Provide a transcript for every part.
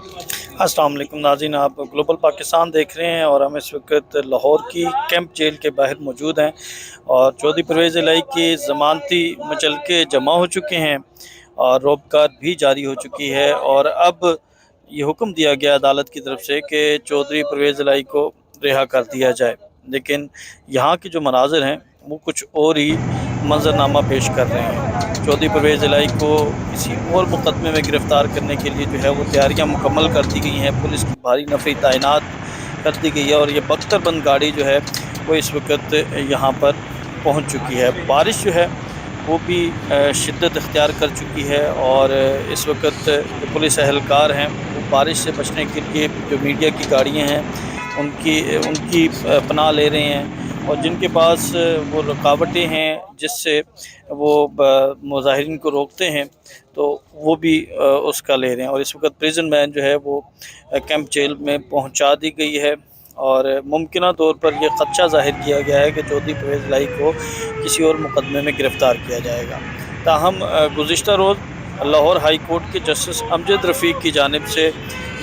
अस्सलाम वालेकुम नाज़रीन, आप ग्लोबल पाकिस्तान देख रहे हैं और हम इस वक्त लाहौर की कैंप जेल के बाहर मौजूद हैं और चौधरी परवेज़ इलाही की ज़मानती मुचलके जमा हो चुके हैं और रोबकात भी जारी हो चुकी है। और अब ये हुक्म दिया गया अदालत की तरफ से कि चौधरी परवेज़ इलाही को रिहा कर दिया जाए, लेकिन यहाँ के जो मनाज़र हैं वो कुछ और ही मंजरनामा पेश कर रहे हैं। चौधरी परवेज़ इलाही को किसी और मुकदमे में गिरफ़्तार करने के लिए जो है वो तैयारियां मुकम्मल कर दी गई हैं, पुलिस की भारी नफ़री तैनात कर दी गई है और ये बख्तरबंद गाड़ी जो है वो इस वक्त यहाँ पर पहुँच चुकी है। बारिश जो है वो भी शिद्दत इख्तियार कर चुकी है और इस वक्त जो पुलिस एहलकार हैं वो बारिश से बचने के लिए जो मीडिया की गाड़ियाँ हैं उनकी पनाह ले रहे हैं और जिनके पास वो रुकावटें हैं जिससे वो मुज़ाहिरीन को रोकते हैं तो वो भी उसका ले रहे हैं। और इस वक्त प्रिजन वैन जो है वो कैंप जेल में पहुंचा दी गई है और मुमकिन तौर पर यह ख़दशा ज़ाहिर किया गया है कि चौधरी परवेज़ इलाही को किसी और मुकदमे में गिरफ़्तार किया जाएगा। ताहम गुज़िश्ता रोज़ लाहौर हाई कोर्ट के जस्टिस अमजद रफ़ीक की जानिब से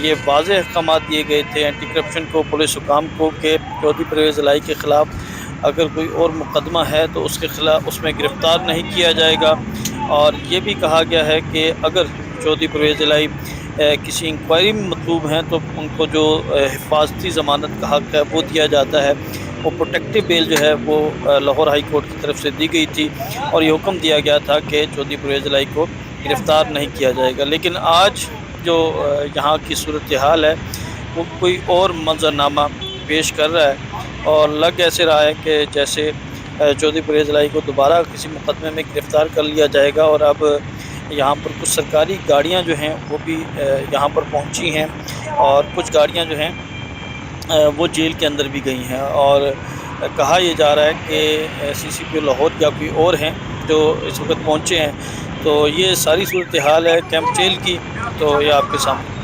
ये वाज़ेह अहकाम दिए गए थे एंटी करप्शन को, पुलिस हुकाम को, कि चौधरी परवेज़ इलाही के ख़िलाफ़ अगर कोई और मुकदमा है तो उसके ख़िलाफ़ उसमें गिरफ़्तार नहीं किया जाएगा। और ये भी कहा गया है कि अगर चौधरी परवेज़ इलाही किसी इंक्वायरी में मतलूब हैं तो उनको जो हिफाजती ज़मानत का हक़ है वो दिया जाता है। वो प्रोटेक्टिव बेल जो है वो लाहौर हाई कोर्ट की तरफ से दी गई थी और ये हुक्म दिया गया था कि चौधरी परवेज़ इलाही को गिरफ़्तार नहीं किया जाएगा। लेकिन आज जो यहाँ की सूरत हाल है वो कोई और मंजरनामा पेश कर रहा है और लग ऐसे रहा है कि जैसे चौधरी परवेज़ इलाही को दोबारा किसी मुकदमे में गिरफ़्तार कर लिया जाएगा। और अब यहाँ पर कुछ सरकारी गाड़ियाँ जो हैं वो भी यहाँ पर पहुँची हैं और कुछ गाड़ियाँ जो हैं वो जेल के अंदर भी गई हैं और कहा यह जा रहा है कि CCPO लाहौर या कोई और हैं जो इस वक्त पहुँचे हैं। तो ये सारी सूरत हाल है कैंप जेल की, तो ये आपके सामने।